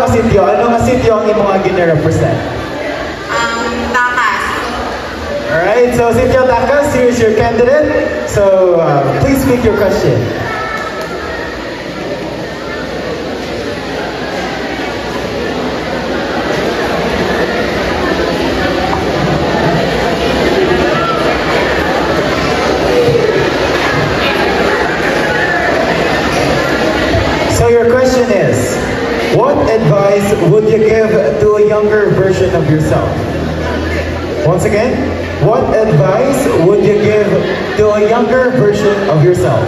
ka sityo? Ano ka sityo ang imong gina-represent? Takas. Alright, so Sityo Takas, here's your candidate. So please speak your question. So your question is, what advice would you give to a younger version of yourself? Once again, what advice would you give to a younger version of yourself?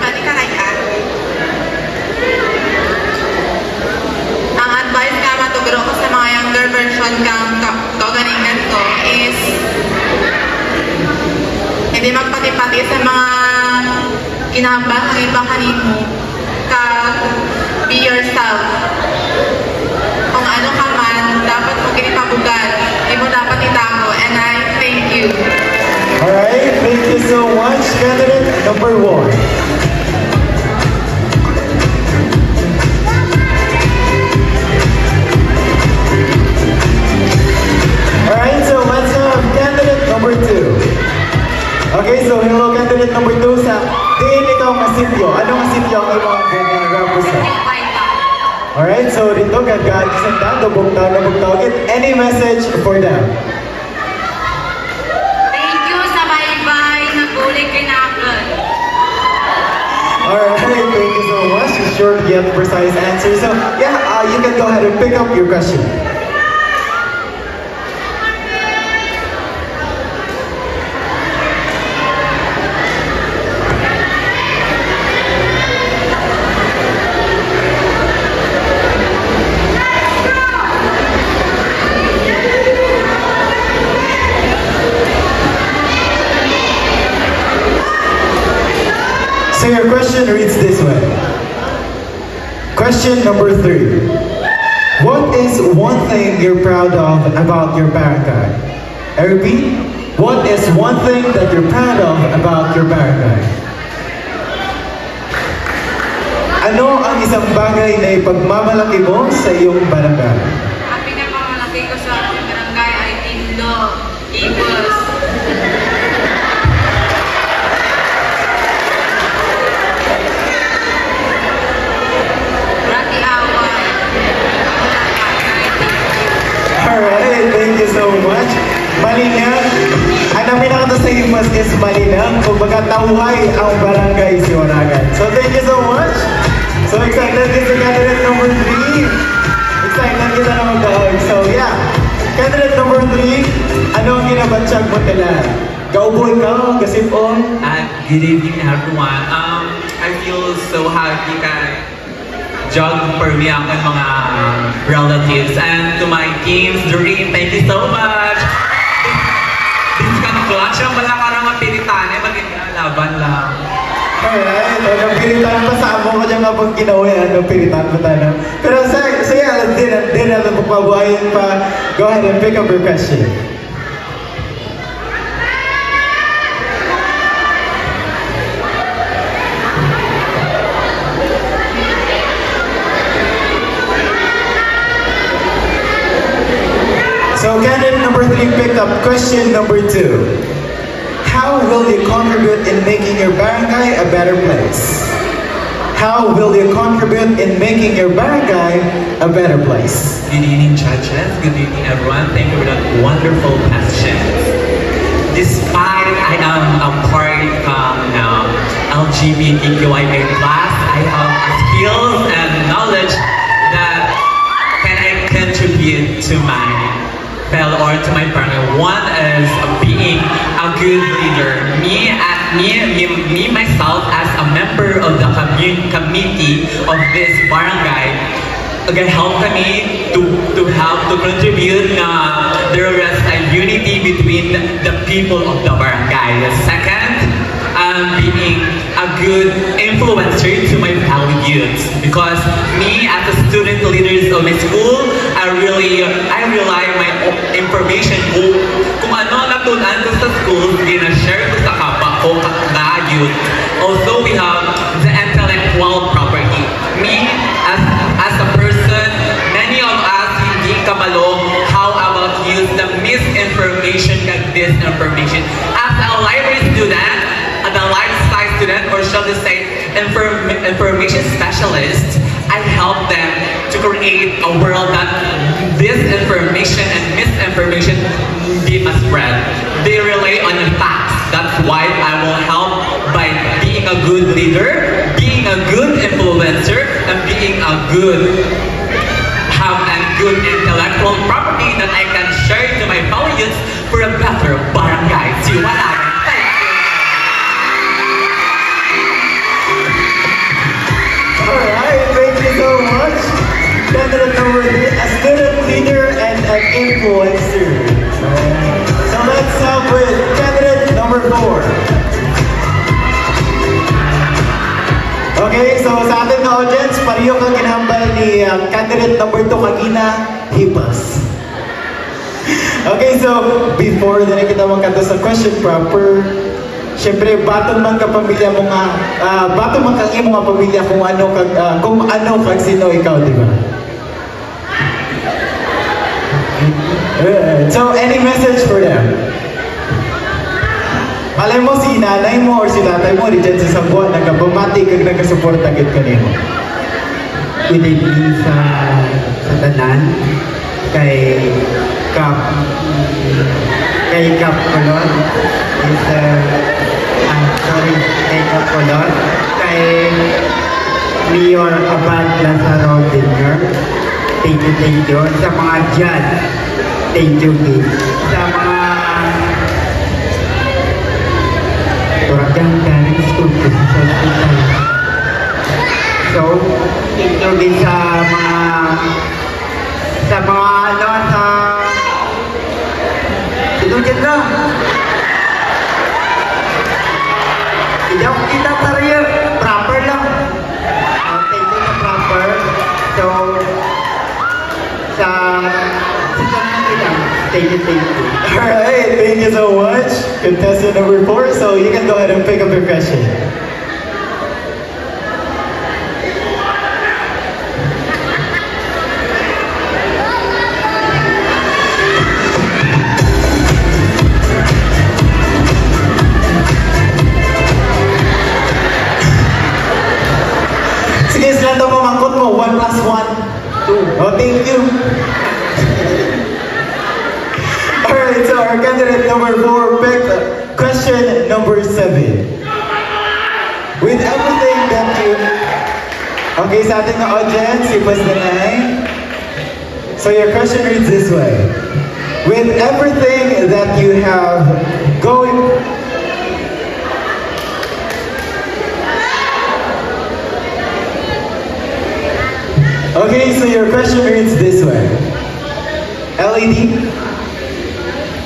Kanikarayan. Ang advice nga matugro ko sa mga younger version kang kaganingan ko is hindi magpati-pati sa mga kinabahan mo. Be yourself. Kung ano ka man, dapat mo kinipabugan. Hindi mo dapat itago. And I thank you. Alright, thank you so much. Candidate number 1. Alright, so let's have candidate number 2. Okay, so hello candidate number 2 sa diin ikaw masityo. Ano masityo ang imong represent? Alright, so dito gagawin isang dubog-taw. Any message for them? Thank you sa bye-bye na gulik kinakan. Alright, thank you so much. Short yet precise answer. So yeah, you can go ahead and pick up your question. So your question reads this way. Question number 3. What is one thing you're proud of about your barangay? I repeat, what is one thing that you're proud of about your barangay? Ano ang isang bagay na ipagmamalaki mo sa iyong barangay? Ang pinagmamalaki ko sa aking barangay ay Tindo, Ibos. Alright, thank you so much. Malinang, ang pinaka sa Ibos is malinang. Kumbaga tawhay ang barangay Siwanagan. So thank you so much. So excited din sa candidate number 3. Excited kita na mag-ahog. So yeah, candidate number 3, ano ang ginabatsyag mo nila? Kauboy ka, gasipon? Good evening everyone. I feel so happy kay jog for me ang mga relatives and to my teams, Doreen, thank you so much. This kind of clutch ang malang karang mapilitan magiging laban lang. Alright, so napilitan pa sa amo ko dyan kapag ginawayan, napilitan pa tayo. Pero saya, di na magpabuhayin pa. Go ahead and pick up your question. So candidate number 3 picked up question number 2. How will you contribute in making your barangay a better place? How will you contribute in making your barangay a better place? Good evening judges, good evening everyone. Thank you for that wonderful question. Despite I am a part of LGBTQIA+, I have skills and knowledge that can I contribute to my fellow or to my partner. One is being a good leader. Me myself as a member of the committee of this barangay, help me to help to contribute there is a unity between the people of the barangay. The second, being a good influencer to my fellow youth, because me as a student leader of my school, I rely my information kung ano natunan ko sa school, gina-share ko sa kapwa ko na youth. Also, we have the intellectual property. Me as information specialist, I help them to create a world that disinformation and misinformation be spread. They rely on facts. That's why I will help by being a good leader, being a good influencer, and being a good intellectual property that I can share to my fellow youths for a better barangay. Siwalagan. Alright, thank you so much. Candidate number 3, a student leader and an influencer. So let's start with candidate number 4. Okay, so sa ating na audience, pareho kang ginambal ni candidate number 2 kagina, Hipas. Okay, so before na kita magkanto sa question proper, syempre baton man ka pamilya mo nga, baton man kang imo nga pamilya kung ano kag sino ikaw, di ba? So any message for them? Malay mo si nanay mo or si tatay mo di dyan sa Sambuan nagkabamati kag nagkasuporta gid kanimo. Pinili sa tanan kay Kap Colon is kay Kap Colon kay Mayor Abad Lazaro Jr. Thank you sa mga dyan. Thank you sa mga orang dari school to hospital. So, ito din sa mga ano sa ito dyan lang. Kita career proper lang. Thank you sa proper. So, sa thank you. Alright, thank you so much. Contestant number 4, so you can go ahead and pick up your question. Sige, sila daw pamangkot mo. 1 plus 1, 2. Oh, thank you. Alright, so our candidate number 4 picked question number 7. With everything that you... Okay, sa ating audience, ipas na nai. So your question reads this way. With everything that you have going... Okay, so your question reads this way. LED?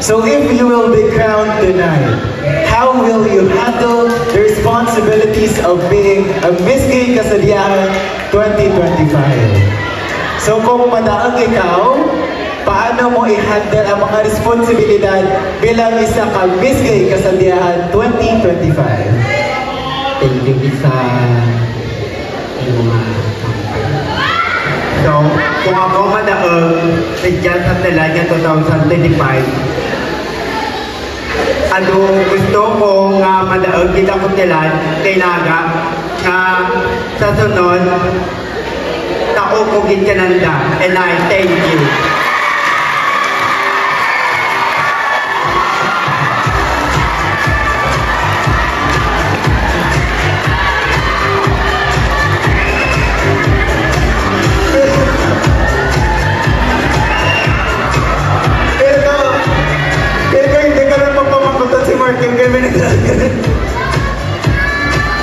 So if you will be crowned tonight, how will you handle the responsibilities of being a Miss Gay Kasadiahan 2025? So kung madaang ikaw, paano mo i-handle ang mga responsibilidad bilang isa ka Miss Gay Kasadiahan 2025? Thank you sa mga So, kung ako madaang bigyan sa Talaga 2025, ano gusto ko nga madaang kita ko Talaga nga sa sunod tao ko ginkananda and I thank you.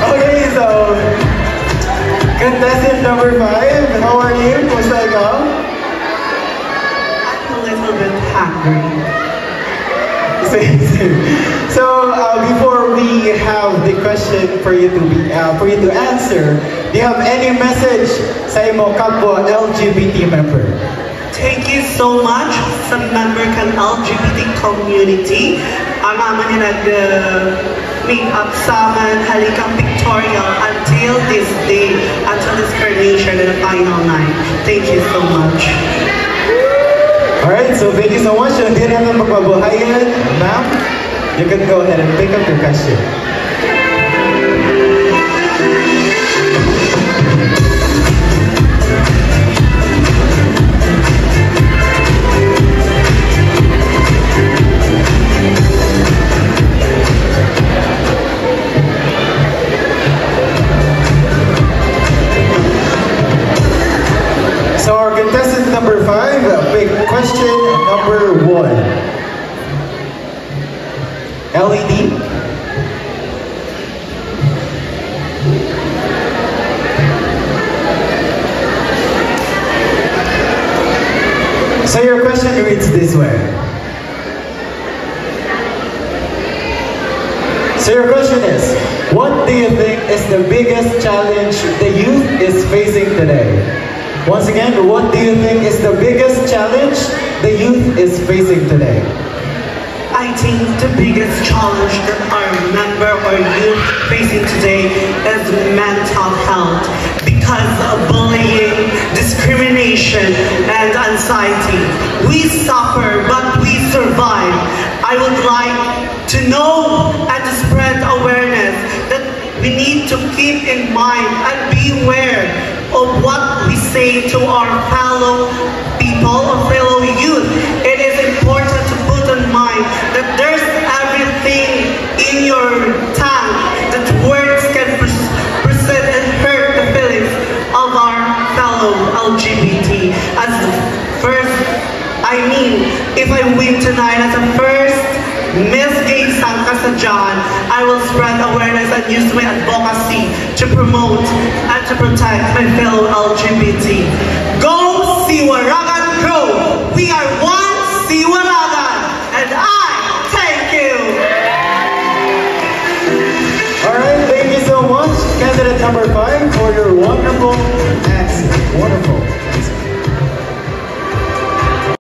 Okay, so contestant number 5, how are you? Kumusta ikaw? I'm a little bit hungry. So before we have the question for you to answer, do you have any message sa imo kapwa LGBT member? Thank you so much sa member kan LGBT community. Ang aman niya nag-meet up sa aman halikang pictorial until this day, until this coronation and the final night. Thank you so much. Alright, so thank you so much. Hindi natin magbabuhayan, ma'am. You can go ahead and pick up your question. So your question reads this way. So your question is, what do you think is the biggest challenge the youth is facing today? Once again, what do you think is the biggest challenge the youth is facing today? I think the biggest challenge that our member or youth facing today is mental health because of bullying, discrimination, and anxiety. We suffer, but we survive. I would like to know and to spread awareness that we need to keep in mind and be aware of what we say to our fellow people or fellow youth. It is important to put in mind that there's everything in your tongue that words can present and hurt the feelings of our fellow LGBT. As first, if I win tonight as a first Miss Gay Sang Kasadyan, I will spread awareness and use my advocacy to promote and to protect my fellow LGBT. Go Siwaragan Go! We are one Siwaragan! And I thank you! Alright, thank you so much, candidate number 5, for your wonderful answer. Wonderful.